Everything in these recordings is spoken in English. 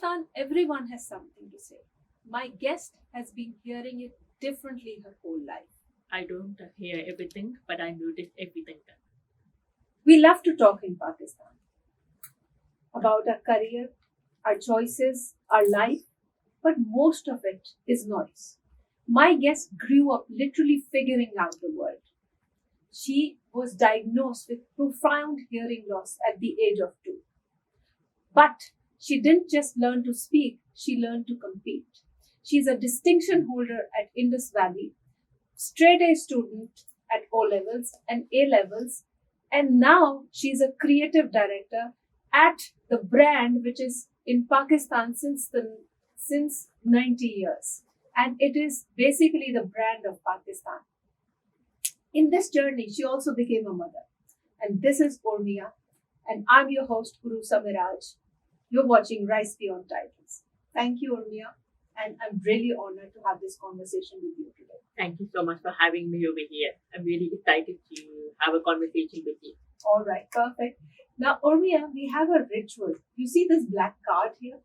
Pakistan, everyone has something to say. My guest has been hearing it differently her whole life. I don't hear everything, but I notice everything. We love to talk in Pakistan about our career, our choices, our life, but most of it is noise. My guest grew up literally figuring out the world. She was diagnosed with profound hearing loss at the age of 2. But she didn't just learn to speak, she learned to compete. She's a distinction holder at Indus Valley, straight A student at O levels and A levels, and now she's a creative director at the brand which is in Pakistan since 90 years, and it is basically the brand of Pakistan. In this journey, she also became a mother, and this is Urmia, and I'm your host Uroosa Meraj. You're watching Rise Beyond Titles. Thank you, Urmia, and I'm really honored to have this conversation with you today. Thank you so much for having me over here. I'm really excited to have a conversation with you. All right, perfect. Now, Urmia, we have a ritual. You see this black card here?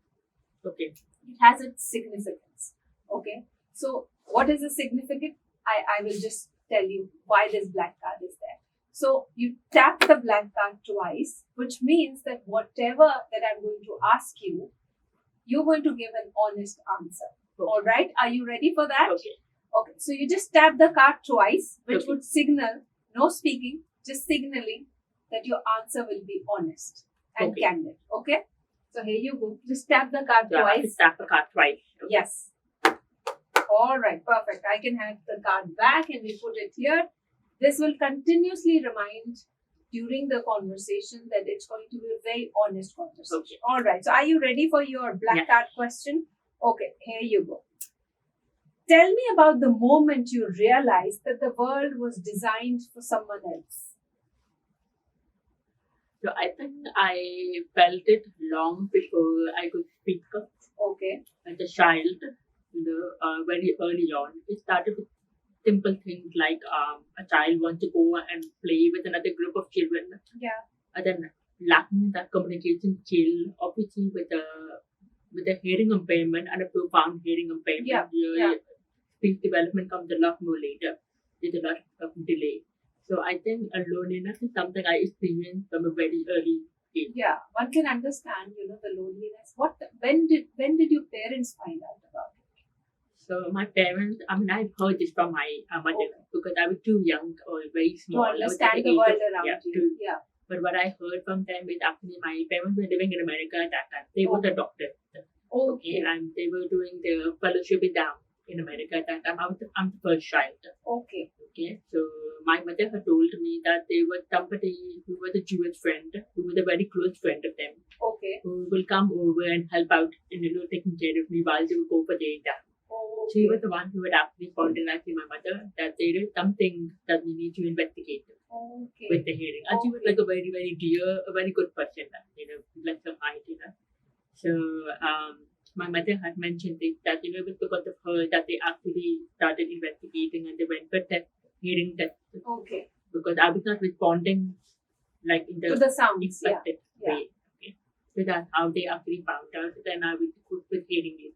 Okay. It has its significance. Okay. So, what is the significance? I will just tell you why this black card is there. So, you tap the black card twice, which means that whatever that I'm going to ask you, you're going to give an honest answer. Okay. All right. Are you ready for that? Okay. Okay. So, you just tap the card twice, which Okay. would signal no speaking, just signaling that your answer will be honest and Okay. candid. Okay. So, here you go. Just tap the card So I have to twice. tap the card twice. Okay. Yes. All right, perfect. I can have the card back and we put it here. This will continuously remind during the conversation that it's going to be a very honest conversation. Okay. All right. So, are you ready for your black Yes. card question? Okay, here you go. Tell me about the moment you realized that the world was designed for someone else. So I think I felt it long before I could speak up Okay. as a child. Very early on, it started with simple things like a child wants to go and play with another group of children, Yeah. and then lacking that communication skill, obviously with a hearing impairment and a profound hearing impairment, Yeah, your yeah. speech development comes a lot more later. There's a lot of delay. So I think loneliness is something I experienced from a very early age. Yeah. One can understand, the loneliness. When did your parents find out about it? So my parents, I've heard this from my mother Okay. because I was too young or very To small. I was at understand the age world of- around yeah, you. to- Yeah. But what I heard from them is actually my parents were living in America at that time. They were the doctor. Okay. And they were doing their fellowship down in America at that time. I'm the first child. Okay. Okay, so my mother had told me that there was somebody who was a Jewish friend, who was a very close friend of them, Okay. who will come over and help out in taking care of me while they would go for their exam. Okay. She was the one who had actually pointed out to my mother that there is something that we need to investigate Okay. with the hearing. And she was like a very, very dear, a very good person, bless her heart. So my mother had mentioned this, that it was because of her that they actually started investigating and they went for hearing tests, Okay. because I was not responding like in To the the sounds. Yeah. expected Yeah. way. Okay. So that's how they actually found out. Then I was good with hearing aids.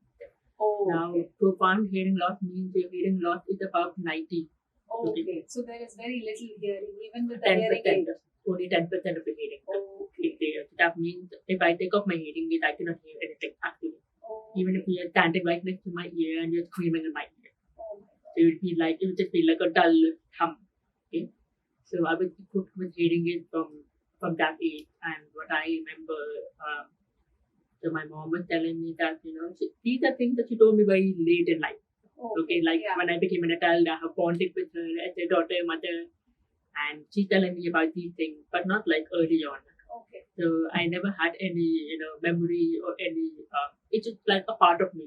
Oh, Now, okay. profound hearing loss means your hearing loss is about 90. Okay. So there is very little hearing, even with the 10%, hearing aid. only 10% of the hearing Okay. is there. So that means if I take off my hearing aid, I cannot hear anything actually. Even if you're standing right next to my ear and you're screaming in my ear. Oh my God. It would just feel like a dull hum. Okay. So I was equipped with hearing aids from that age. And what I remember, so my mom was telling me that, these are things that she told me very late in life. Okay, like Yeah. when I became an adult, I have bonded with her as a daughter, mother, and she's telling me about these things, but not like early on. Okay. So I never had any, memory or any. It's just like a part of me.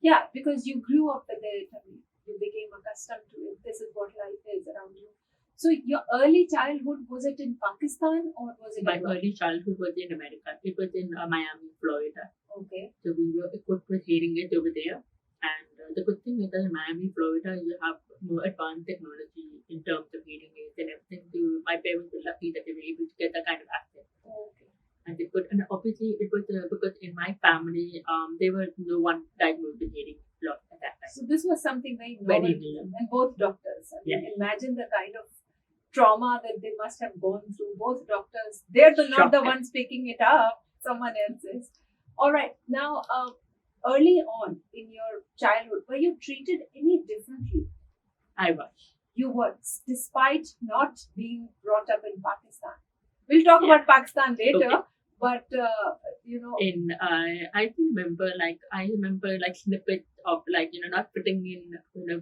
Yeah, because you grew up with it and you became accustomed to it. This is what life is around you. So your early childhood, was it in Pakistan or was it My abroad? early childhood was in America. It was in Miami, Florida. Okay. So we were equipped with hearing aids over there. And the good thing is that in Miami, Florida, you have more advanced technology in terms of hearing aids and everything. So my parents were lucky that they were able to get that kind of access. Okay. And they could, and obviously it was because in my family, there was no one diagnosed with hearing loss at that time. So this was something very Very novel to new. them, and both doctors. I mean, Yeah. imagine the kind of trauma that they must have gone through. Both doctors, they're not the Shocked. ones picking it up. Someone else is. All right. Now, early on in your childhood, were you treated any differently? I was. You were, despite not being brought up in Pakistan. We'll talk Yeah. about Pakistan later, Okay. but I remember like snippets of like not fitting in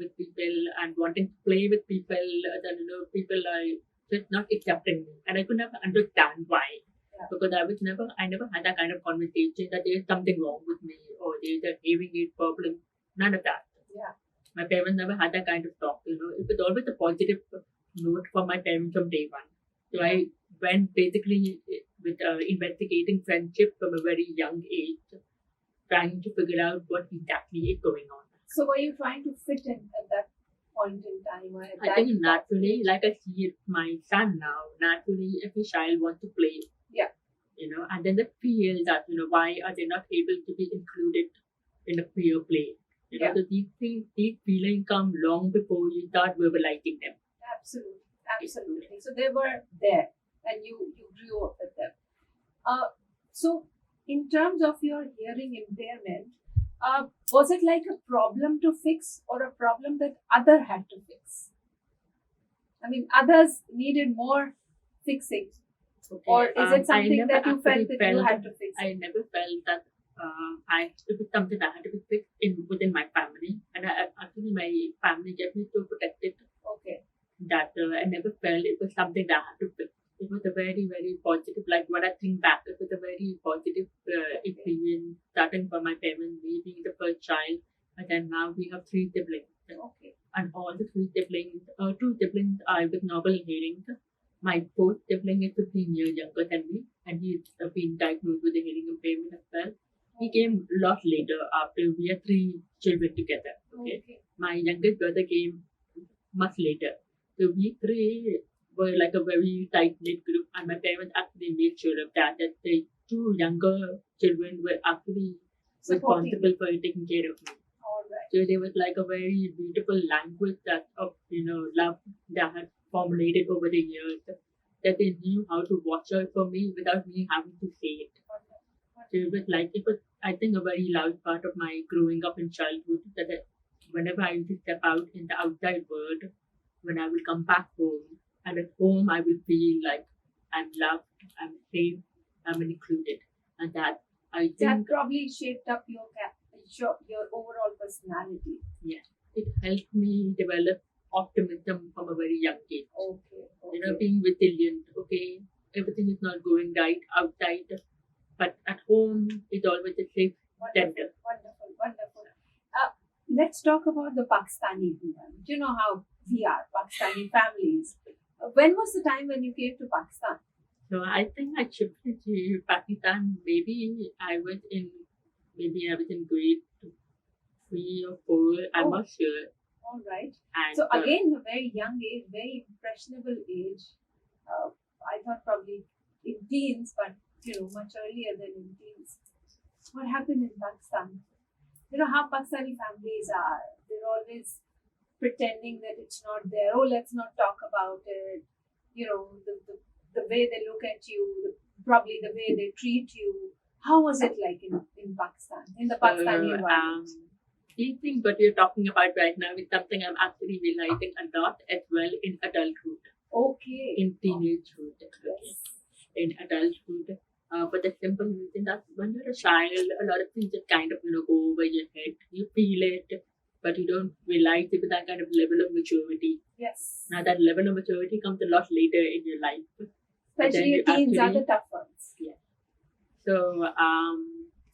with people and wanting to play with people, then people are just not accepting me, and I could never understand why. Yeah. Because I never had that kind of conversation that there's something wrong with me or there's a hearing aid problem. None of that. Yeah. My parents never had that kind of talk. It was always a positive note from my parents from day one. So I went basically with investigating friendship from a very young age, trying to figure out what exactly is going on. So were you trying to fit in at that point in time? Or at I think naturally, like I see it, my son now, naturally every child wants to play. Yeah. And then they feel that, why are they not able to be included in a peer play? Yeah. So these feelings come long before you start verbalizing them. Absolutely. So they were there, and you grew up with them. So in terms of your hearing impairment, was it like a problem to fix or a problem that other had to fix? I mean, others needed more fixing, Okay. or is it something that you felt actually that you had to fix? I never felt that it was something that had to be fixed within my family, and actually my family kept me so protected Okay. that I never felt it was something that I had to fix. It was a very, very positive, like when I think back, it was a very positive experience starting from my parents, me being the first child, and then now we have 3 siblings. Okay. And all the 3 siblings, 2 siblings are with normal hearing. My 4th sibling is 15 years younger than me, and he's been diagnosed with a hearing impairment as well. He came a lot later after we had 3 children together. Okay. My youngest brother came much later. So we 3 were like a very tight knit group, and my parents actually made sure of that the 2 younger children were actually responsible for taking care of me. All right. So there was like a very beautiful language that of love that had formulated over the years, that they knew how to watch out for me without me having to say it. So it was I think a very loud part of my growing up in childhood, that whenever I used to step out in the outside world, when I will come back home, and at home I will feel like I'm loved, I'm safe, I'm included, and that I That think probably shaped up your overall personality. it helped me develop optimism from a very young age. Okay. Being resilient. Okay, everything is not going right outside, but at home it's always a safe center. Wonderful. Let's talk about the Pakistani environment. You know how we are, Pakistani families. When was the time when you came to Pakistan? So I think I shifted to Pakistan. Maybe I was in grade 3 or 4. I'm not sure. All right. And So again, a very young age, very impressionable age. I thought probably in teens, but much earlier than in teens. What happened in Pakistan? You know how Pakistani families are. They're always pretending that it's not there. Oh, let's not talk about it. The way they look at you, probably the way they treat you. How was it like in Pakistan, in the Pakistani environment? These things what we're talking about right now is something I'm actually realizing a lot as well in adulthood. Okay. In teenagehood. Yes. In adulthood. But the simple reason that when you're a child, a lot of things just kind of go over your head. You feel it, but you don't realize it with that kind of level of maturity. Yes. Now that level of maturity comes a lot later in your life. Especially your teens are the tough ones. Yeah. So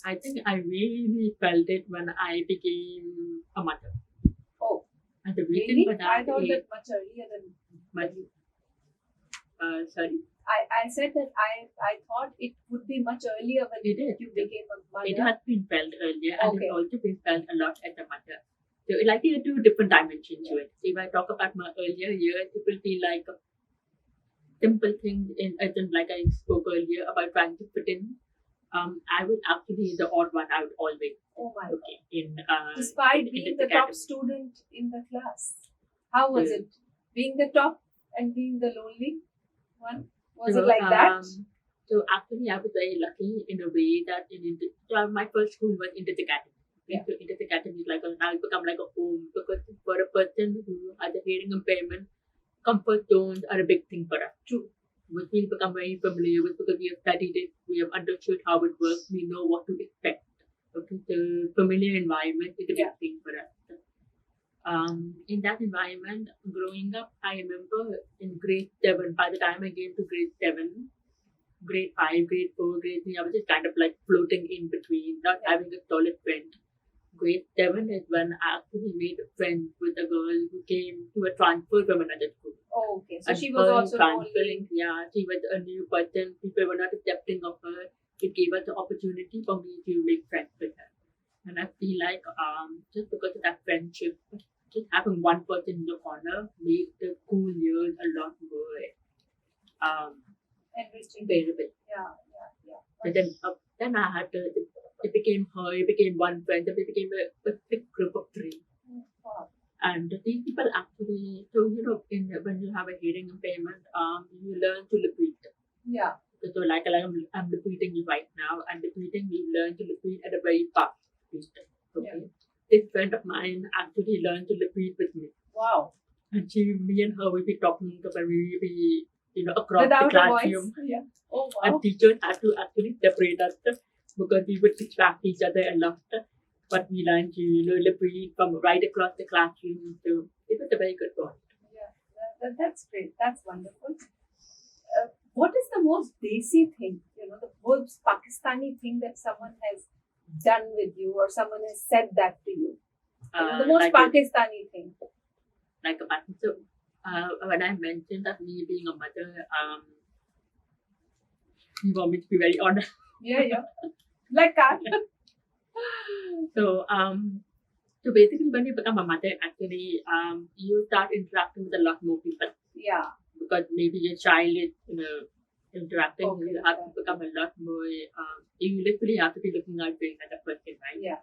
I think I really felt it when I became a mother. Oh. And the reason Really? for that I thought that much earlier than. Sorry? I said that I thought it would be much earlier when you became a mother. It has been felt earlier, and Okay. it's also been felt a lot as a mother. So like there are 2 different dimensions to it. If I talk about my earlier years, it will be like simple things as in like I spoke earlier about trying to fit in. I was actually the odd one out always. Oh my Okay. Despite in being this the top academy. student in the class, how was it? Being the top and being the lonely one? Was it like that? So actually, I was very lucky in a way that my first school was Indus Academy. Yeah. So Indus Academy is now it's become like a home because for a person who has a hearing impairment, comfort zones are a big thing for us. True. Which we've become very familiar with because we have studied it, we have understood how it works, we know what to expect. Okay, so familiar environment is a big thing for us. In that environment, growing up, I remember in grade 7, by the time I came to grade 7, grade 5, grade 4, grade 3, I was just kind of like floating in between, not having a solid friend. Grade 7 is when I actually made a friend with a girl who came to a transfer from another school. Oh, okay. So And she was her also transferring, lonely. yeah, she was a new person. People were not accepting of her. It gave us the opportunity for me to make friends with her. And I feel like just because of that friendship, just having one person in the corner made the school years a lot more Enriching. bearable. Yeah. But then I had to, it became her, it became one friend, then it became a thick group of 3. Wow. And these people actually, so when you have a hearing impairment, you learn to repeat. Yeah. So like I'm repeating you right now, and repeating, you learn to repeat at a very fast speed. Okay. Yeah. This friend of mine actually learned to repeat with me. Wow. And me and her will be talking when we will be, across Without the classroom. a voice. Yeah. Oh wow. And teachers had to actually separate us because we would distract each other a lot. But we learned to, repeat from right across the classroom. So it was a very good point. Yeah. That's great. That's wonderful. What is the most desi thing, the most Pakistani thing that someone has done with you or someone has said that to you? The most Pakistani thing. Like a pattern. So when I mentioned that me being a mother, you want me to be very honest. Yeah. Like that. So basically, when you become a mother, actually, you start interacting with a lot more people. Yeah. Because maybe your child is, interacting. Okay, you have to become a lot more. You literally have to be looking out for another person, right? Yeah.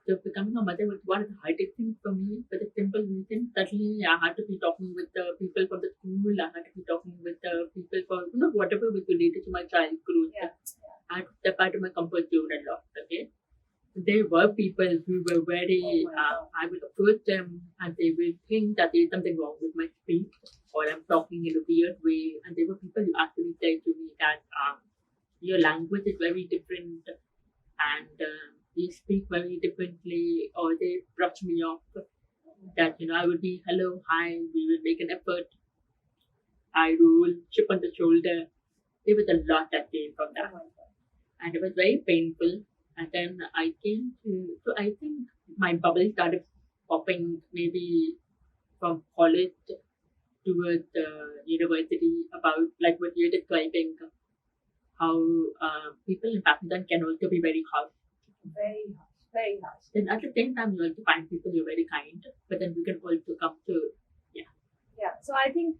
So becoming a mother was one of the hardest things for me for the simple reason. Suddenly, I had to be talking with the people from the school. I had to be talking with the people for whatever was related to my child's growth. Yeah. I had to step out of my comfort zone a lot. Okay. There were people who were very, I would approach them and they will think that there's something wrong with my speech or I'm talking in a weird way. And there were people who actually said to me that your language is very different and you speak very differently, or they brush me off. That, I would be, hello, hi, we will make an effort. I roll, chip on the shoulder. There was a lot that came from that. And it was very painful. And then I came to, so I think my bubble started popping maybe from college towards university about like what you're describing, how people in Pakistan can also be very harsh. Very harsh. Very harsh. Then at the same time, you also find people who are very kind, but then we can also come to, Yeah. So I think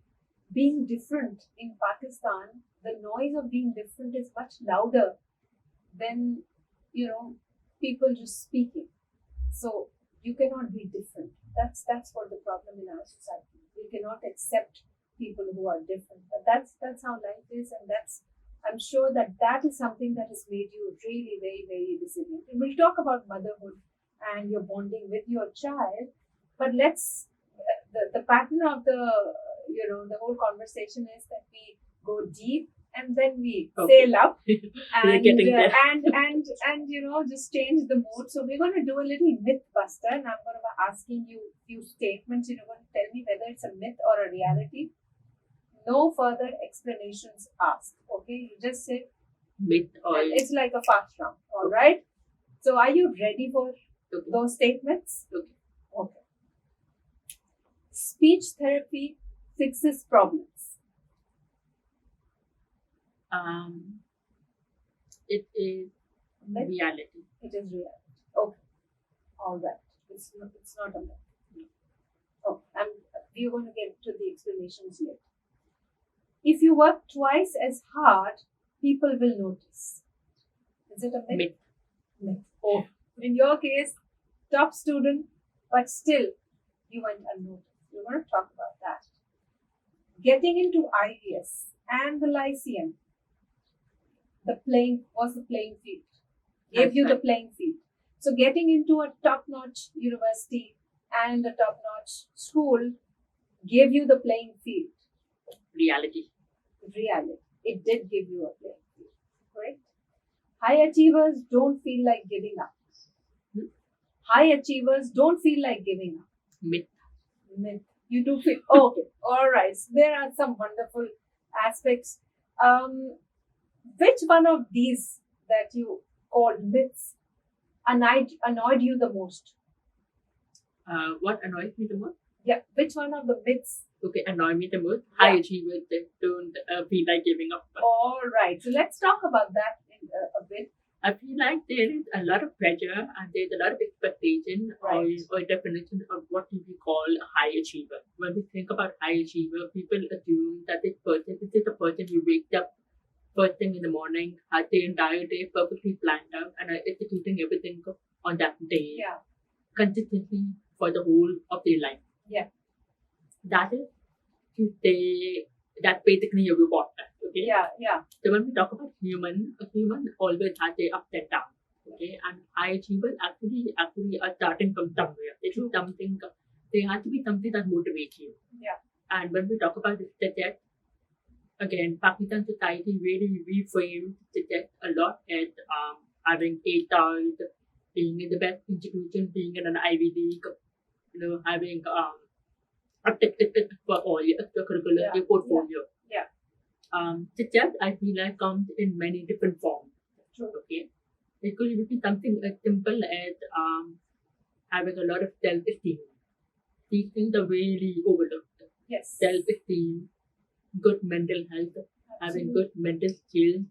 being different in Pakistan, the noise of being different is much louder than people just speaking. So you cannot be different. That's what the problem in our society. We cannot accept people who are different. But that's how life is, and I'm sure that is something that has made you really very, very resilient. And we'll talk about motherhood and your bonding with your child, but let's the pattern of the whole conversation is that we go deep and then we sail up and just change the mood. So we're going to do a little myth buster, and I'm going to be asking you a few statements. You're going to tell me whether it's a myth or a reality. No further explanations asked. Okay, you just say myth or it's like a fast round. All right. So are you ready for those statements? Okay. Speech therapy fixes problems. It is reality. It is reality. Okay. All right. It's not a myth. Okay. We're going to get to the explanations later. If you work twice as hard, people will notice. Is it a myth? Myth. Myth. Oh, in your case, top student, but still you went unnoticed. We're going to talk about that. Getting into IVS and the Lyceum, the playing field. Gave you the playing field. So getting into a top-notch university and a top-notch school gave you the playing field. Reality. It did give you a playing field, correct? High achievers don't feel like giving up. High achievers don't feel like giving up. Myth. You do feel okay. All right. So there are some wonderful aspects. Which one of these that you called myths annoyed you the most? What annoys me the most? Yeah. Which one of the myths? Okay, annoy me the most. Yeah. High achievers that don't feel like giving up. All right. So let's talk about that in a bit. I feel like there is a lot of pressure and there's a lot of expectation Right. or definition of what we call a high achiever. When we think about high achiever, people assume that this is a person who wakes up first thing in the morning, has the entire day perfectly planned out and are executing everything on that day Yeah. consistently for the whole of their life. Yeah. That is to say that's basically your reward. Okay. Yeah. So when we talk about a human always has their ups and downs. Okay, and high achievers actually are starting from somewhere. It is something. There has to be something that motivates you. Yeah. And when we talk about success, again, Pakistan society really reframes success a lot as having 8 stars, being in the best institution, being in an Ivy League, having a tick for all your extracurricular Yeah. your portfolio. Yeah. Success, I feel like, comes in many different forms. True. Okay, it could be something as simple as having a lot of self-esteem. These things are really overlooked. Yes. Self-esteem, good mental health, having good mental skills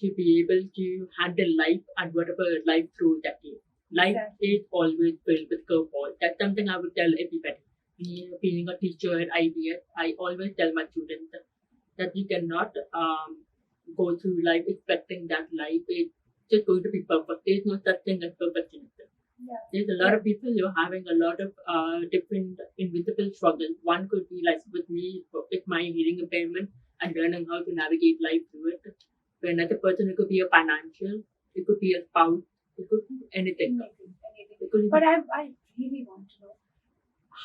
to be able to handle life and whatever life throws at you. Life is always filled with curveballs. That's something I would tell everybody. Me, being a teacher at IBS, I always tell my students that you cannot go through life expecting that life is just going to be perfect. There's no such thing as perfection. Yeah. There's a lot of people who are having a lot of different invisible struggles. One could be like with me, with my hearing impairment and learning how to navigate life through it. For another person, it could be a financial, it could be a spouse, it could be anything. It could be But I really want to know,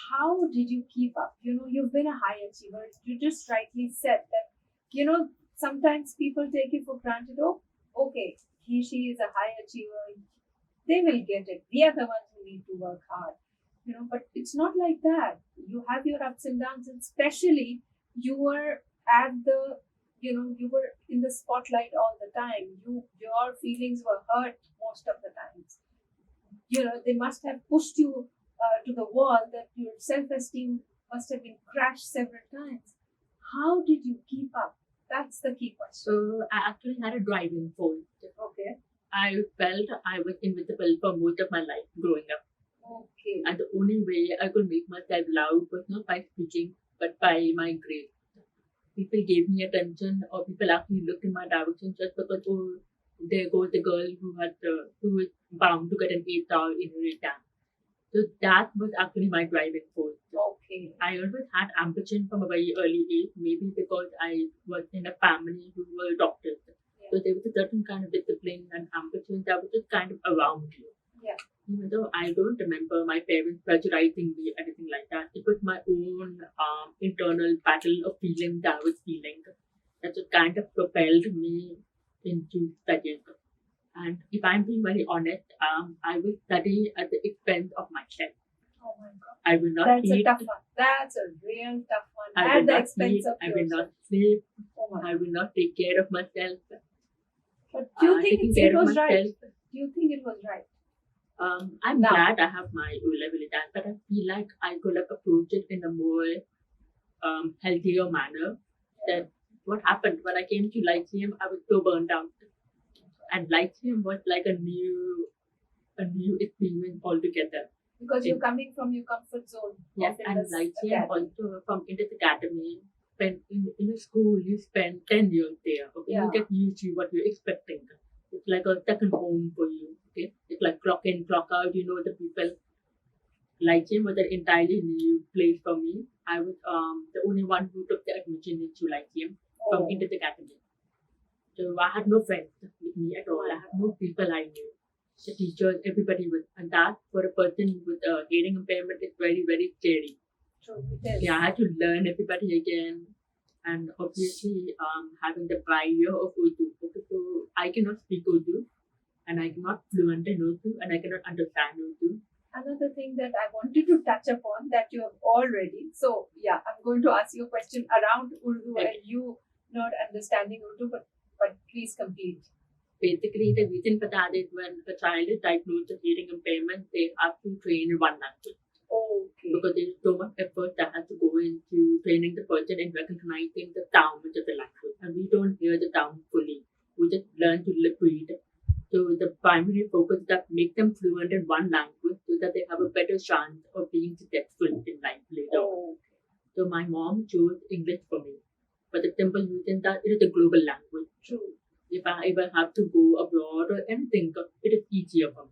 how did you keep up? You've been a high achiever. You just rightly said that, sometimes people take it for granted. Oh, okay, she is a high achiever. They will get it. We are the ones who need to work hard. But it's not like that. You have your ups and downs, and especially you were at the, you were in the spotlight all the time. Your feelings were hurt most of the times. They must have pushed you to the wall, that your self-esteem must have been crashed several times. How did you keep up? That's the key question. So I actually had a driving force. Okay. I felt I was invisible for most of my life growing up. Okay. And the only way I could make myself loud was not by speaking, but by my grace. People gave me attention, or people actually looked in my direction just because, oh, there goes the girl who is bound to get an 8 star in her exam. So that was actually my driving force. Okay. I always had ambition from a very early age, maybe because I was in a family who were doctors. So there was a certain kind of discipline and ambition that was just kind of around you. Yeah. Even though I don't remember my parents pressurizing me or anything like that. It was my own internal battle of feelings that I was feeling that just kind of propelled me into studying. And if I'm being very honest, I will study at the expense of myself. Oh my God. I will not That's eat. a tough one. That's a real tough one. I will At the not expense eat. of I will yourself. not sleep. Oh my I will not take care of myself. But do you think taking it care of was right? myself. Do you think it was right? I'm Now. glad I have my O-level exam, but I feel like I could have approached it in a more healthier manner. That what happened when I came to Lyceum, I was so burned out, and Lyceum was like a new experience altogether. Because you're coming from your comfort zone. Yes, of and Indus Lyceum Academy. also from Indus Academy, spend in a school, you spend 10 years there. Okay, Yeah. you get used to what you're expecting. It's like a second home for you. Okay, it's like clock in, clock out. You know the people. Lyceum was an entirely new place for me. I was the only one who took the admission into Lyceum from Oh. Indus Academy. So I had no friends with me at all. I had no people I knew. The teachers, everybody was, and that for a person with a hearing impairment is very, very scary. True, it is. Yeah, I had to learn everybody again, and obviously, having the barrier of Urdu. Okay, so I cannot speak Urdu, and I cannot fluent in Urdu, and I cannot understand Urdu. Another thing that I wanted to touch upon that you have already. So, yeah, I'm going to ask you a question around Urdu Okay. and you not understanding Urdu, but please complete. Basically, the reason for that is when a child is diagnosed with hearing impairment, they have to train in one language. Okay. Because there's so much effort that has to go into training the person and recognizing the sound of the language. And we don't hear the sound fully. We just learn to lip read. So the primary focus is that make them fluent in one language so that they have a better chance of being successful in life later. Oh, So my mom chose English for me. But the simple reason that it is a global language. true. If I ever have to go abroad or anything, it is easier for me.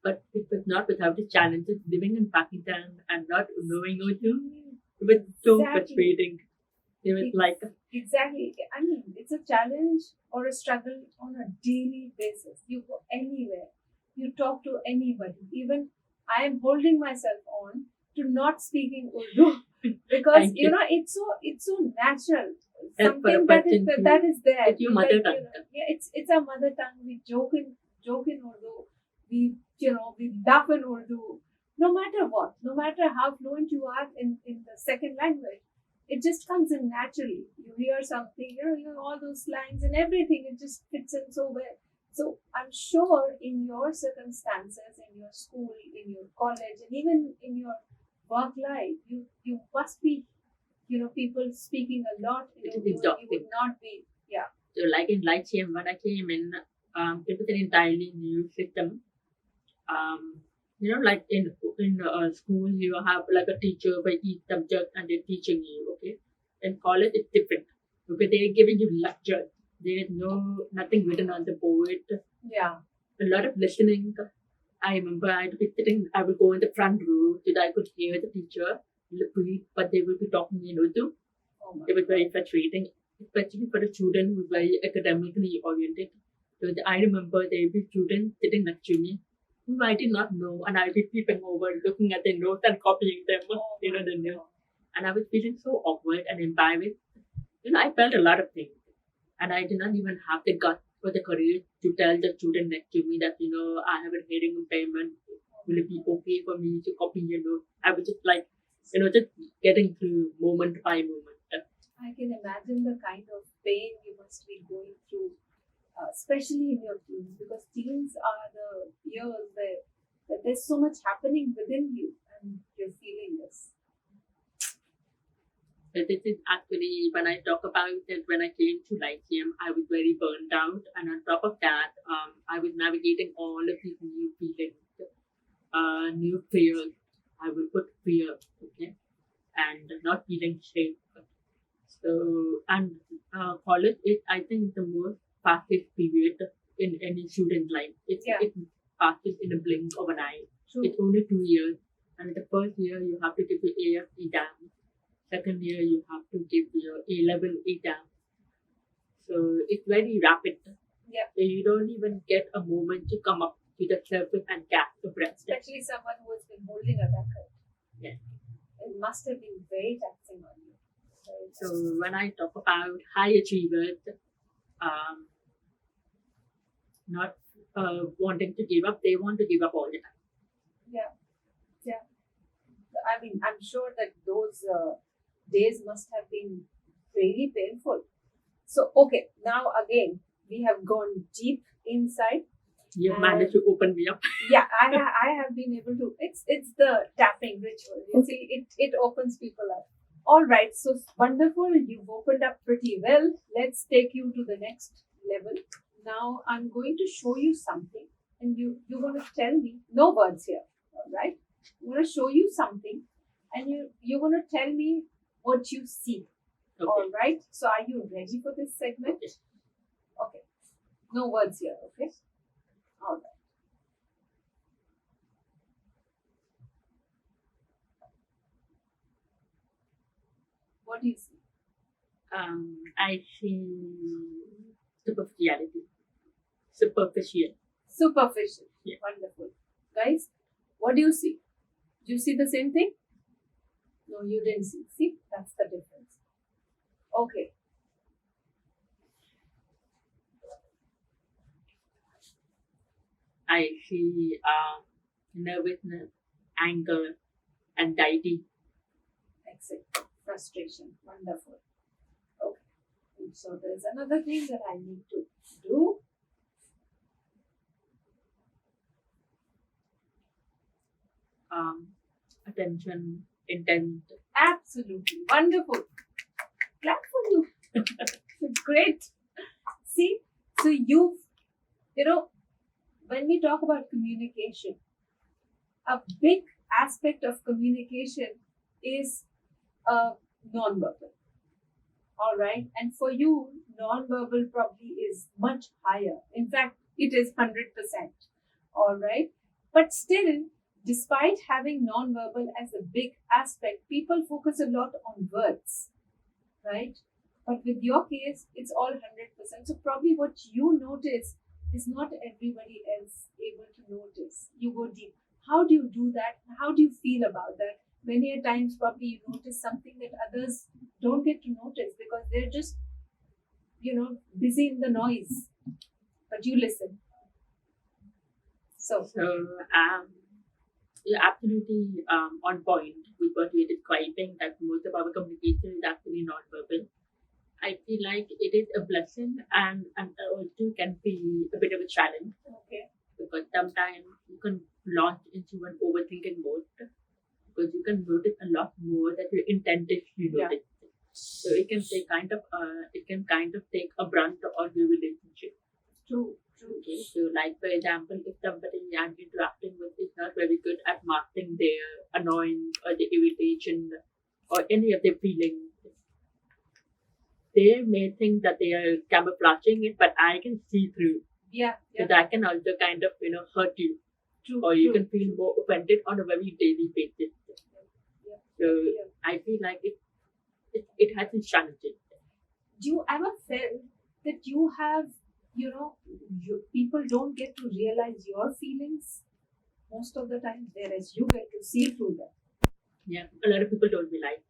But it was not without the challenges living in Pakistan and not knowing Urdu. It was so Exactly. frustrating. It was like, Exactly. I mean, it's a challenge or a struggle on a daily basis. You go anywhere, you talk to anybody. Even I am holding myself on to not speaking Urdu because Thank you. it's so natural. As for a Something that is person that is there. it's your We mother like, tongue. yeah, it's our mother tongue. We joke in Urdu. We laugh in Urdu. No matter what, no matter how fluent you are in the second language, it just comes in naturally. You hear something, you know all those slangs and everything. It just fits in so well. So I'm sure in your circumstances, in your school, in your college, and even in your work life, you must be, people speaking a lot in It is Urdu, and you exhausting. would not be, yeah. So like in Lyceum, when I came in, it was an entirely new system. Like in school, you have like a teacher for each subject and they're teaching you. Okay, in college it's different because they're giving you lectures. There is nothing written on the board. Yeah. A lot of listening. I remember I'd be sitting. I would go in the front row so that I could hear the teacher read, but they would be talking in Urdu. Oh my It was very frustrating, especially for a student who's very academically oriented. So I remember there would be students sitting next to me whom I did not know, and I'd be peeping over, looking at their notes and copying them, Oh the my notes. God. And I was feeling so awkward and embarrassed. I felt a lot of things, and I did not even have the guts or the courage to tell the student next to me that, I have a hearing impairment. Will it be okay for me to copy your notes? I was just like, just getting through moment by moment. I can imagine the kind of pain you must be going through, especially in your teens, because teens are the years where there's so much happening within you and you're feeling this. But this is actually, when I talk about it, when I came to Lyceum, I was very burned out. And on top of that, I was navigating all of these new feelings, new fears. I would put fear, okay, and not feeling safe. So, and college is, I think, the most fastest period in any student life. It passes in a blink of an eye. True. It's only 2 years. And the first year, you have to give your AF exam. Second year, you have to give your A-level exam. So it's very rapid. Yeah. So you don't even get a moment to come up to the surface and catch the breath. Especially someone who has been holding a record. Yeah. It must have been very taxing on you. So when I talk about high achievers, not wanting to give up, they want to give up all the time. Yeah. I mean, I'm sure that those days must have been really painful. So, okay, now again, we have gone deep inside. You've managed to open me up. Yeah, I have been able to. It's the tapping ritual. You see, it opens people up. All right, so wonderful. You've opened up pretty well. Let's take you to the next level. Now I'm going to show you something, and you're going to tell me. No words here. All right. I'm going to show you something, and you're going to tell me what you see. All right. So are you ready for this segment? Okay. Okay. No words here. Okay. All right. What do you see? I see superficiality. Superficial. Superficial. Yeah. Wonderful. Guys, what do you see? Do you see the same thing? No, you didn't see. See, that's the difference. Okay. I see nervousness, anger, anxiety. Excellent. Frustration. Wonderful. Okay. And so there's another thing that I need to do. Attention, intent. Absolutely. Wonderful. Clap for you. Great. See, so when we talk about communication, a big aspect of communication is non-verbal. All right. And for you, non-verbal probably is much higher. In fact, it is 100%. All right. But still, despite having non-verbal as a big aspect, people focus a lot on words, right? But with your case, it's all 100%. So probably what you notice is not everybody else able to notice. You go deep. How do you do that? How do you feel about that? Many a times probably you notice something that others don't get to notice because they're just, busy in the noise. But you listen. So You're absolutely on point with what you're describing, that most of our communication is actually non-verbal. I feel like it is a blessing and also can be a bit of a challenge okay. because sometimes you can launch into an overthinking mode because you can notice a lot more that your intent is to notice. So it can take kind of take a brunt of your relationship. True. Okay, so like for example, if somebody I'm interacting with is not very good at masking their annoyance or the irritation or any of their feelings, they may think that they are camouflaging it, but I can see through. Yeah. So that can also kind of hurt you, or you can feel more offended on a very daily basis. So I feel like it has its challenges. Do you ever feel that you have, people don't get to realize your feelings most of the time, whereas you get to see through them? Yeah, a lot of people don't realize.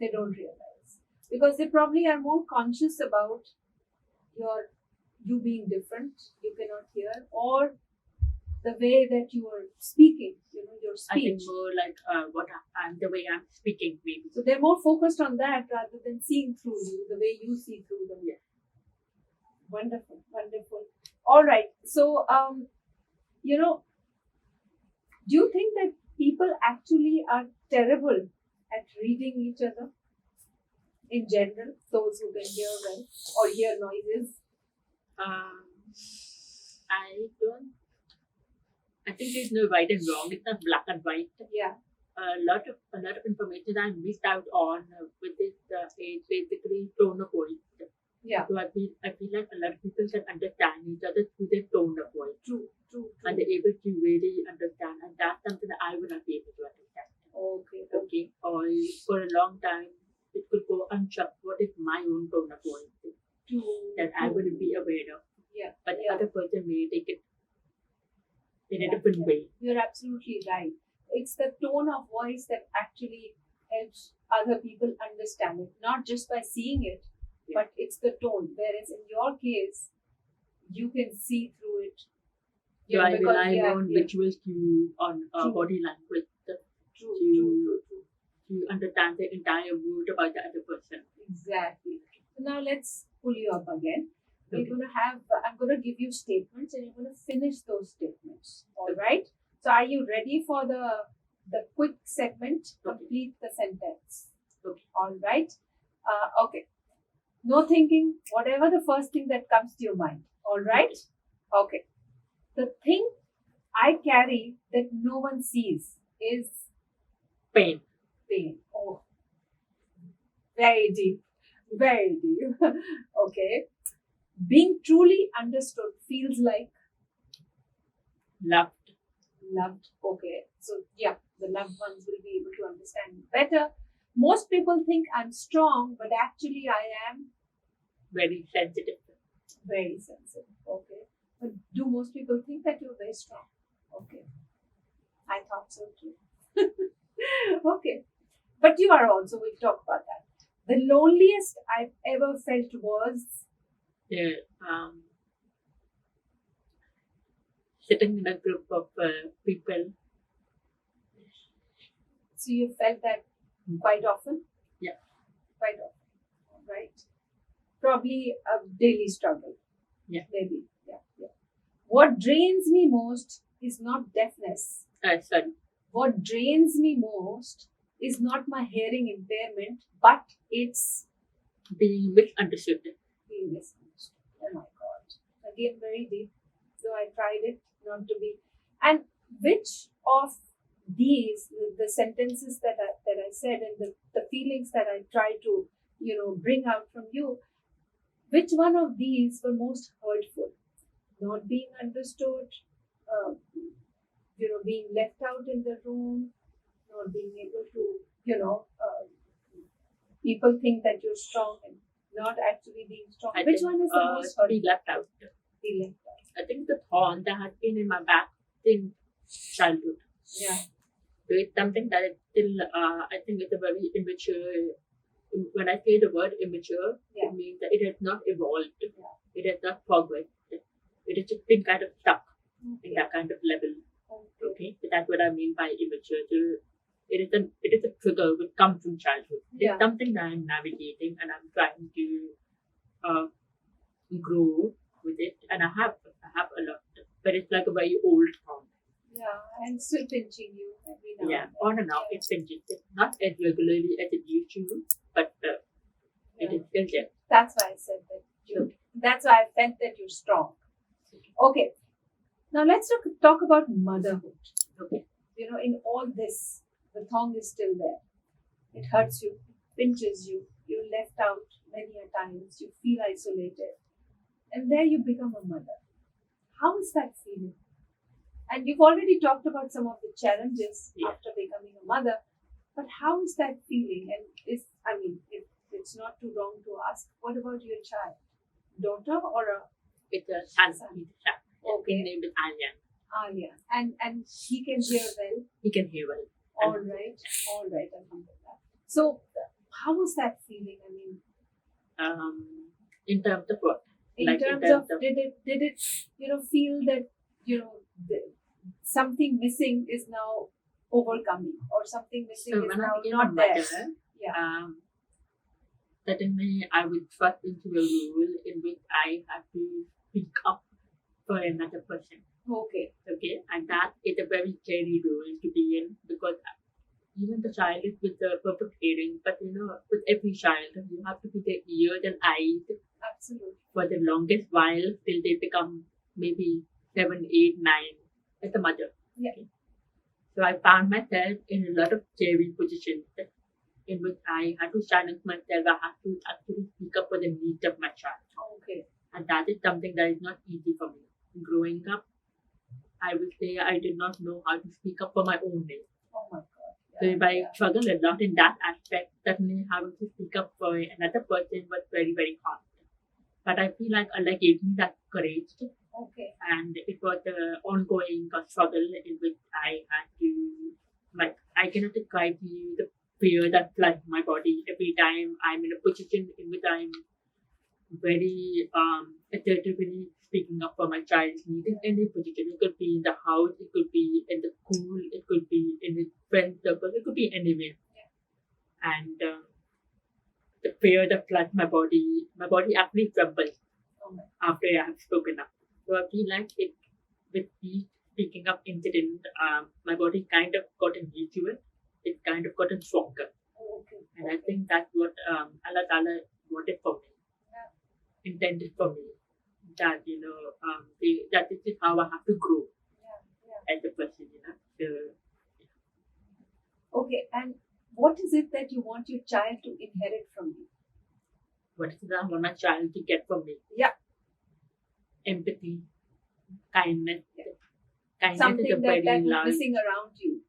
They don't realize because they probably are more conscious about you being different, you cannot hear, or the way that you are speaking, your speech. I think more like the way I'm speaking, maybe. So they're more focused on that rather than seeing through you, the way you see through them. Yeah. Wonderful, wonderful. All right. So, do you think that people actually are terrible at reading each other in general, those who can hear well or hear noises? I think there's no right and wrong. It's not black and white. Yeah. A lot of information I missed out on with this is basically tone of voice. Yeah. So I feel like a lot of people can understand each other through their tone of voice. True. And they're able to really understand, and that's something that I would not be able to understand. Okay. Or for a long time, it could go unchecked. What is my own tone of voice that I wouldn't be aware of? Yeah. But the other person may take it in a different way. You're absolutely right. It's the tone of voice that actually helps other people understand it, not just by seeing it, but it's the tone. Whereas in your case, you can see through it. So I rely on visual cues, on body language to understand the entire mood about the other person. Exactly. So now let's pull you up again. I'm going to give you statements and you're going to finish those statements. All right. So are you ready for the quick segment? Complete the sentence. Okay. All right. Okay. No thinking. Whatever the first thing that comes to your mind. All right. Okay. The thing I carry that no one sees is pain. Oh, very deep. Very deep. Okay. Being truly understood feels like Loved. loved. Okay. So, yeah, the loved ones will be able to understand me better. Most people think I'm strong, but actually I am Very sensitive. very sensitive. Okay. But do most people think that you're very strong? Okay. I thought so too. Okay. But you are also, we'll talk about that. The loneliest I've ever felt was The sitting in a group of people. so you felt that quite often? Yeah. Quite often. Right. Probably a daily struggle. Yeah. Maybe. Yeah. Yeah. What drains me most is not deafness. Sorry. What drains me most is not my hearing impairment, but it's Being misunderstood. being misunderstood. Oh my God. Again, very deep. So I tried it not to be. And which of these, the sentences that I said and the feelings that I try to, bring out from you, which one of these were most hurtful? Not being understood, uh, being left out in the room, not being able to, people think that you're strong and not actually being strong. I Which think, one is the most to be hurtful? left out. Be left out. I think the thorn that has been in my back since childhood. Yeah. So it's something that is still, I think it's a very immature. When I say the word immature, Yeah. it means that it has not evolved. Yeah. It has not progressed. It has just been kind of stuck in Okay. that kind of level. Okay. Okay, so that's what I mean by immature. So it is a trigger which comes from childhood. Yeah. It's something that I'm navigating and I'm trying to uh, grow with it, and I have a lot, but it's like a very old thorn. Yeah, and still pinching you every now Yeah, and then. on and off. It's pinching. It's not as regularly as it used to, but it Yeah. is still there. That's why I said that. That's why I felt that you're strong. Okay. Now let's talk about motherhood. Okay. In all this, the thong is still there. It hurts you, pinches you, you're left out many a times, you feel isolated. And there you become a mother. How is that feeling? And you've already talked about some of the challenges Yeah. after becoming a mother, but how is that feeling? And if it's not too wrong to ask, what about your child? Daughter or a It's a son. Son. He's a son. Okay. His name is Alyan. Alia? And he can hear well. He can hear well. All right. Alhamdulillah. So how was that feeling? I mean, In terms of what? in Like, terms of did it feel that something missing is now overcoming or something missing So is when I now became not a there? mother, Yeah. suddenly I would thrust into a role in which I had to speak up for another person. Okay. Okay, and that is a very scary role to be in, because even the child is with the perfect hearing, but with every child, you have to be their ears and eyes Absolutely. for the longest while till they become maybe 7, 8, 9 as a mother. Yeah. Okay. So I found myself in a lot of scary positions in which I had to challenge myself. I had to actually speak up for the needs of my child. Okay. And that is something that is not easy for me. Growing up, I would say I did not know how to speak up for my own needs. Oh my God. So if I struggled a lot in that aspect, suddenly having to speak up for another person was very, very hard. But I feel like Allah gave me that courage, Okay. and it was an ongoing struggle in which I had to, I cannot describe to you the fear that floods my body every time I'm in a position in which I'm very assertively speaking up for my child's needs in any position. It could be in the house, it could be in the school, it could be in his friend circle, it could be anywhere. And the fear that floods my body actually trembles Oh my. after I have spoken up. So I feel like with the speaking up incident, my body kind of gotten used to it. It's kind of gotten stronger. Okay. And I think that's what Allah Ta'ala wanted for me, intended for me. That that this is how I have to grow Yeah. as a person. So Okay. And what is it that you want your child to inherit from you? what is it I want my child to get from me? Yeah. Empathy, kindness. Yeah. Kindness Something is a very that was large. missing around you.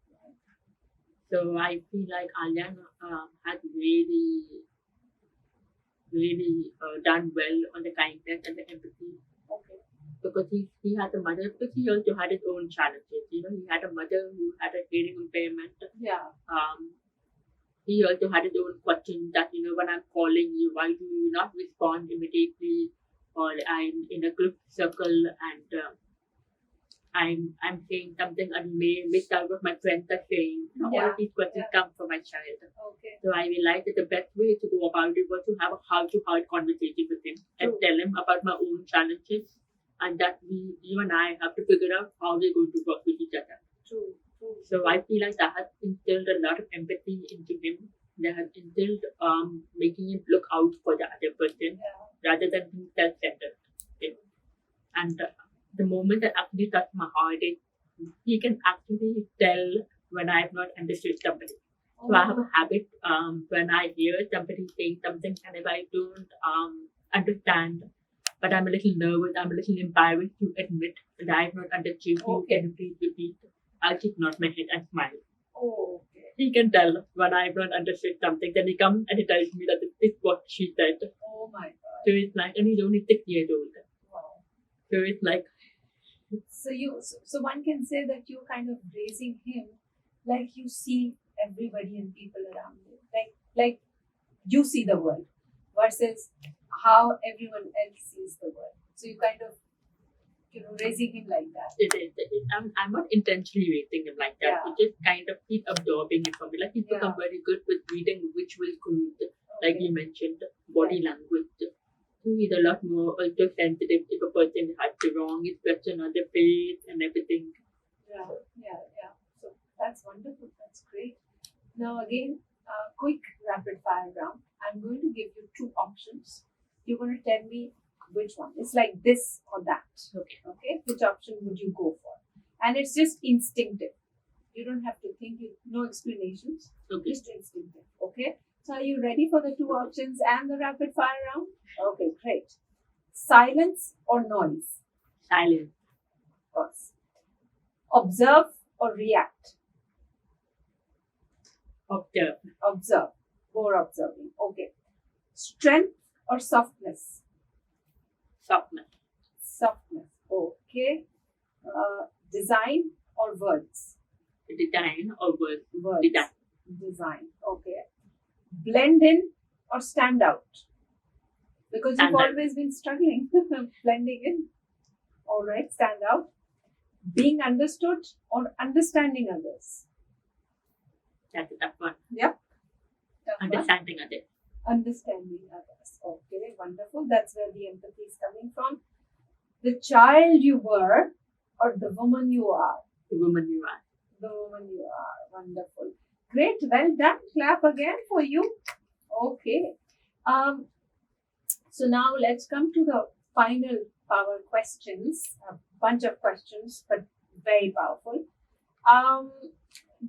So I feel like Alyan has really done well on the kindness and the empathy. Okay. Because he had a mother, because he also had his own challenges. He had a mother who had a hearing impairment. Yeah. He also had his own questions that, when I'm calling you, why do you not respond immediately? Or I'm in a group circle and I'm saying something and may miss out what my friends are saying. All of these questions come from my child. Okay. So I realized that the best way to go about it was to have a heart-to-heart conversation with him and True. tell him about my own challenges, and that you and I have to figure out how we're going to work with each other. True. So I feel like that has instilled a lot of empathy into him. That has instilled making him look out for the other person rather than being self-centered. Okay? And the moment that actually touched my heart is he can actually tell when I have not understood somebody. So I have a habit when I hear somebody saying something and if I don't understand, but I'm a little nervous, I'm a little embarrassed to admit that I have not understood you, can you please repeat? I'll just nod my head and smile. Oh, okay. He can tell when I have not understood something. Then he comes and he tells me that this is what she said. Oh my God. So it's like, and he's only 6 years old. Wow. So it's like, So one can say that you're kind of raising him like you see everybody and people around you, like you see the world versus how everyone else sees the world. So you kind of raising him like that. I'm not intentionally raising him like that. Yeah. He just kind of keep absorbing it from me. Like he's become very good with reading visual cues, like you mentioned, body language. So he's a lot more also sensitive if a person has the wrong expression on their face and everything. Yeah. So that's wonderful. That's great. Now again, quick rapid fire round. I'm going to give you 2 options. You're going to tell me which one. It's like this or that. Okay. Which option would you go for? And it's just instinctive. You don't have to think. No explanations. Okay. Just instinctive. Okay. So are you ready for the 2 options and the rapid fire round? Okay, great. Silence or noise? Silence. Of course. Observe or react? Observe. Observe. More observing. Okay. Strength or softness? Softness. Softness. Okay. Design or words? Design or words? Words. Design. Design. Okay. Blend in or stand out? Because Stand you've out. always been struggling blending in. All right. Stand out. Being understood or understanding others? That's a tough one. Yep. Tough one. Understanding others. Understanding others. Okay, wonderful. That's where the empathy is coming from. The child you were or the woman you are? The woman you are. The woman you are. Wonderful. Great. Well done. Clap again for you. Okay. So now let's come to the final power questions. A bunch of questions, but very powerful.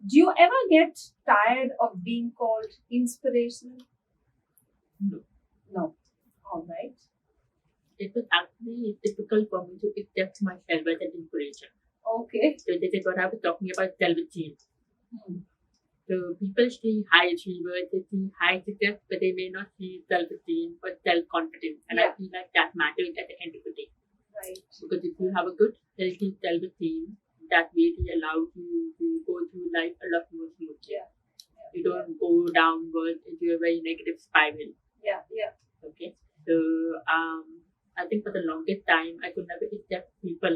Do you ever get tired of being called inspirational? No. No. All right. It was actually difficult for me to accept myself as an inspiration. Okay. So this is what I was talking about, self-esteem. Hmm. So people see high achievers, they see high success, but they may not see self-esteem or self-confidence. And I feel like that matters at the end of the day. Right. Because if you have a good, healthy self-esteem, that really allows you to go through life a lot more smoothly. You don't go downwards into a very negative spiral. Yeah. Okay. So I think for the longest time, I could never accept people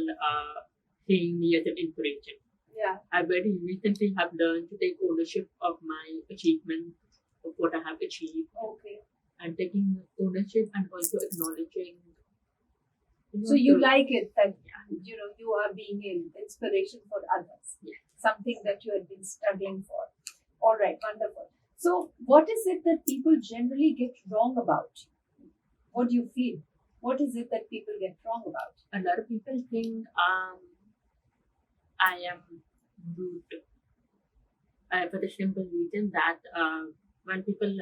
seeing me as an inspiration. Yeah. I very recently have learned to take ownership of my achievements, of what I have achieved, Okay. and taking ownership and also acknowledging. So you like it that you are being an inspiration for others. Yeah. Something that you had been struggling for. All right, wonderful. So what is it that people generally get wrong about you? What do you feel? What is it that people get wrong about? A lot of people think I am rude. For the simple reason that when people,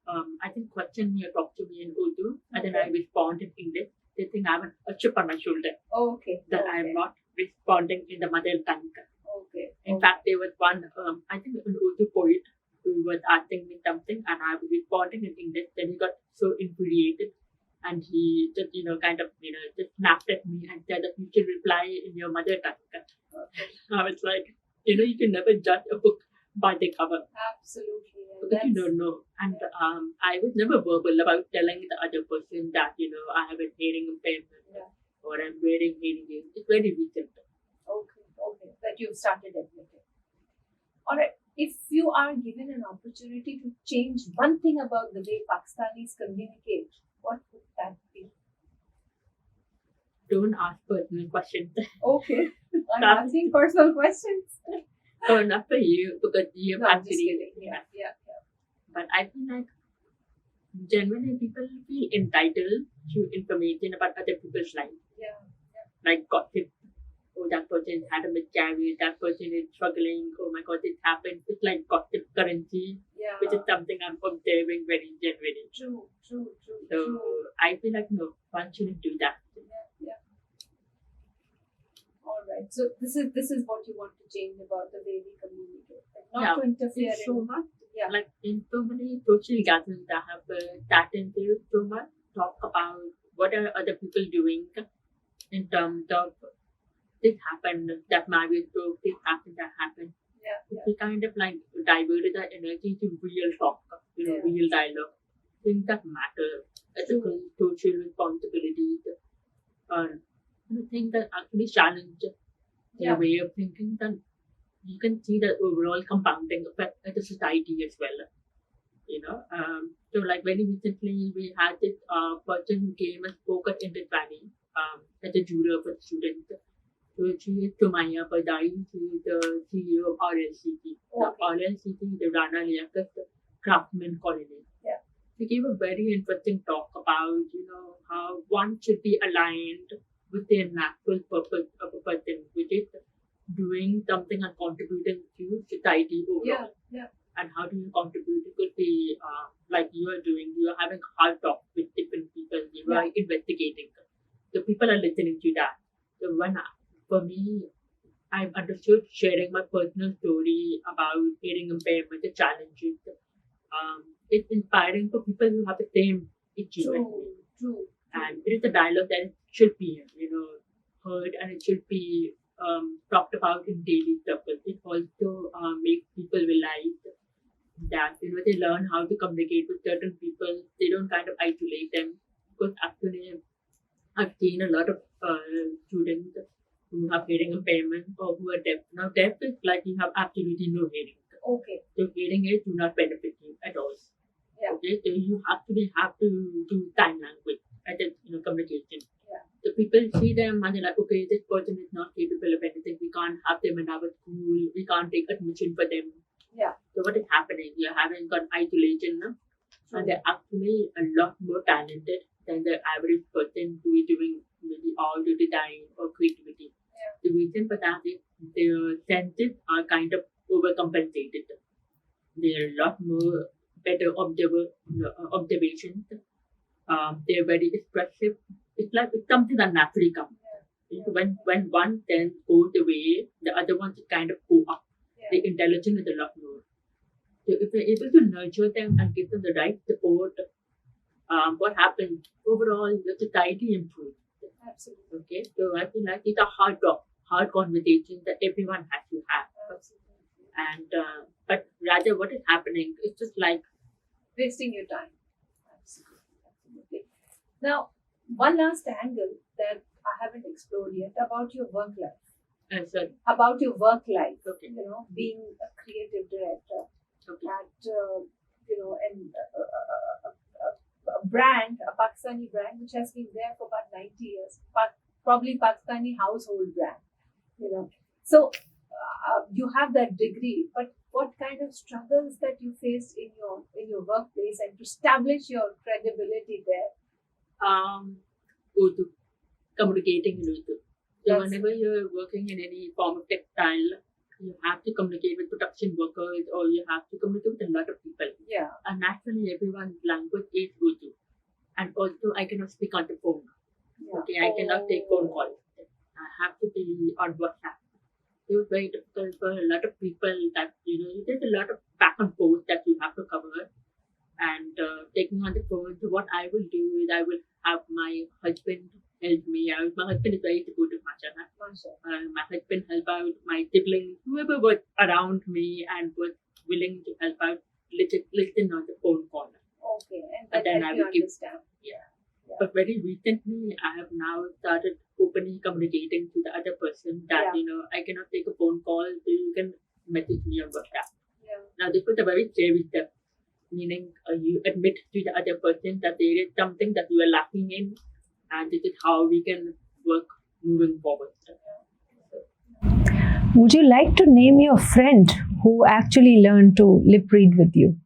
I think, question question me or talk to me in Urdu, and then I respond in English, they think I have a chip on my shoulder. Okay. That I'm not responding in the mother tongue. Okay. In fact, there was one, I think an Urdu poet who was asking me something, and I was responding in English. Then he got so infuriated, and he just, kind of, just snapped at me and said that you should reply in your mother tongue. I was like, you can never judge a book by the cover. Absolutely. Because you don't know. And I was never verbal about telling the other person that, I have a hearing impairment or I'm wearing hearing aids. It's very recent. Okay. That you've started admitting. All right. If you are given an opportunity to change one thing about the way Pakistanis communicate, what would that be? Don't ask personal questions. Okay. I'm asking personal questions. Oh, not for you, because you No, I'm just actually. kidding. Yeah. But I feel like generally people feel entitled to information about other people's lives. Yeah. Like gossip. Oh, that person had a miscarriage, that person is struggling, oh my god, this happened. It's like gossip currency, Yeah. which is something I'm observing very genuinely. True. So I feel like no, one shouldn't do that. Yeah. All right. So this is what you want to change about the way we communicate, not to interfere It's so in. much. Yeah. Like in so many social gatherings I have sat into, so much talk about what are other people doing in terms of this happened, that marriage broke, this happened, that happened. Yeah. It's kind of like diverted our energy to real talk, real dialogue, things that matter, ethical, social responsibilities, or things that actually challenge their way of thinking. Then you can see the overall compounding effect at the society as well. So like very recently we had this person who came and spoke at Indus as a juror for students. So she is Urmia Abbas Naqvi. She is the CEO of RLCT. The RLCT is the Rana Liaquat Craftsman Colony. Yeah. She gave a very interesting talk about, how one should be aligned with their natural purpose of a person, which is doing something and contributing to society overall. Yeah. And how do you contribute? It could be like you are doing, you are having hard talk with different people, you are investigating. So people are listening to that. So for me, I've understood sharing my personal story about hearing impairment, the challenges. It's inspiring for people who have the same issue as me. True. And it is a dialogue that should be, heard, and it should be talked about in daily circles. It also makes people realize that they learn how to communicate with certain people. They don't kind of isolate them, because actually I've seen a lot of students who have hearing impairment or who are deaf. Now deaf is like you have absolutely no hearing. Okay. So hearing aids do not benefit you at all. Yeah. Okay, so you actually have to do sign language as a communication. Yeah. So people see them and they're like, okay, this person is not capable of anything. We can't have them in our school. We can't take admission for them. Yeah. So what is happening? You're having got isolation now, and they're actually a lot more talented than the average person who is doing maybe all the design or creativity. Yeah. The reason for that is their senses are kind of overcompensated. They're a lot more better observations. They're very expressive. It's like it's something that naturally comes. Yeah. When one then goes away, the other ones kind of go up. The intelligence is a lot more. So if we're able to nurture them and give them the right support, what happens overall? The society improves. Absolutely. Okay, so I feel like these are hard conversations that everyone has to have. Absolutely. And but rather, what is happening? It's just like Wasting your time. Absolutely. Now, one last angle that I haven't explored yet about your work life. so, About your work life. Okay. Being a creative director okay. at and a brand, a Pakistani brand, which has been there for about 90 years. Probably Pakistani household brand. So you have that degree, but what kind of struggles that you faced in your workplace and to establish your credibility there? Urdu, communicating in Urdu. So That's- whenever you're working in any form of textile, you have to communicate with production workers or you have to communicate with a lot of people. Yeah. And naturally, everyone's language is Urdu. And also, I cannot speak on the phone. Yeah. Okay, I cannot take phone calls. I have to be on WhatsApp. It was very difficult for a lot of people that, there's a lot of back and forth that you have to cover. And taking on the phone, so what I will do is I will have my husband help me out. My husband is very supportive, mashallah. My husband help out, my siblings, whoever was around me and was willing to help out, listen on the phone call. Okay, and then I will understand. Yeah. But very recently, I have now started openly communicating to the other person that, I cannot take a phone call, so you can message me on WhatsApp. Yeah. Now, this was a very scary step, meaning you admit to the other person that there is something that you are lacking in, and this is how we can work moving forward. Would you like to name your friend who actually learned to lip read with you?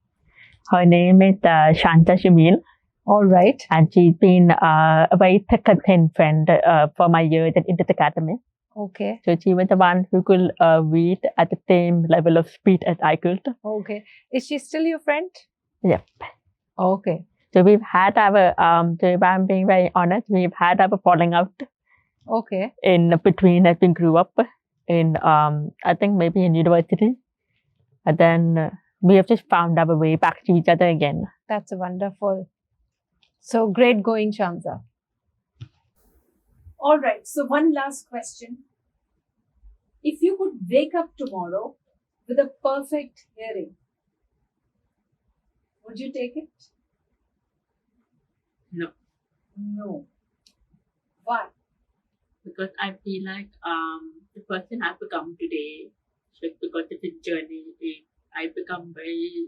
Her name is Shanta Shamil. All right. And she's been a very thick and thin friend for my years at Indus Academy. Okay. So she was the one who could read at the same level of speed as I could. Okay. Is she still your friend? Yep. Okay. So we've had our, so if I'm being very honest, we've had our falling out. Okay. In between as we grew up in, I think maybe in university. And then we have just found our way back to each other again. That's wonderful. So great going, Shamsa. All right. So one last question. If you could wake up tomorrow with a perfect hearing, would you take it? No. No. Why? Because I feel like the person I've become today, just because of the journey, I've become very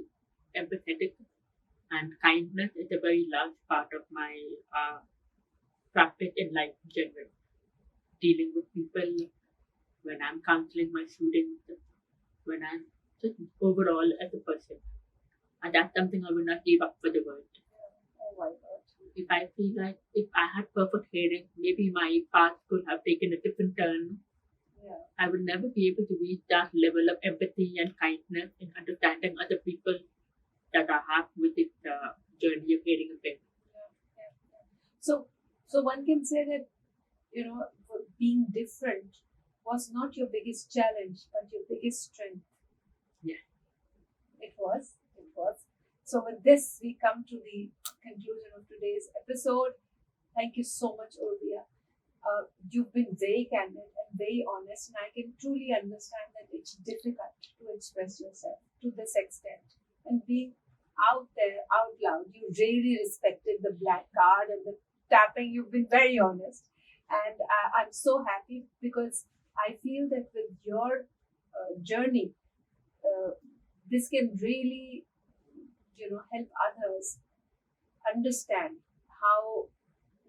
empathetic, and kindness is a very large part of my practice in life in general. Dealing with people, when I'm counseling my students, when I'm just overall as a person. And that's something I will not give up for the world. Oh my God. If I feel like if I had perfect hearing, maybe my path could have taken a different turn. Yeah. I would never be able to reach that level of empathy and kindness in understanding other people that I have with this journey of hearing impairment. So one can say that, being different was not your biggest challenge, but your biggest strength. Yeah. It was. So with this, we come to the conclusion of today's episode. Thank you so much, Urmia. You've been very candid and very honest, and I can truly understand that it's difficult to express yourself to this extent. And being out there, out loud, you really respected the black card and the tapping. You've been very honest. And I'm so happy because I feel that with your journey, this can really, help others understand how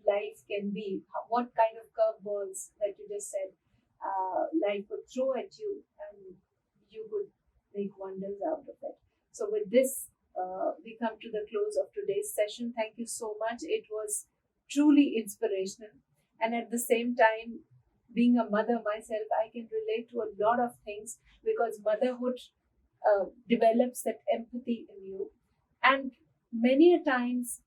life can be, what kind of curveballs that you just said life would throw at you, and you could make wonders out of it. So with this, we come to the close of today's session. Thank you so much. It was truly inspirational. And at the same time, being a mother myself, I can relate to a lot of things because motherhood develops that empathy in you. And many a times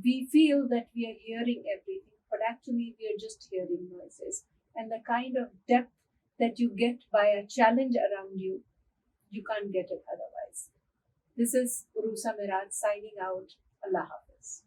we feel that we are hearing everything, but actually we are just hearing noises. And the kind of depth that you get by a challenge around you, you can't get it otherwise. This is Uroosa Meraj signing out. Allah Hafiz.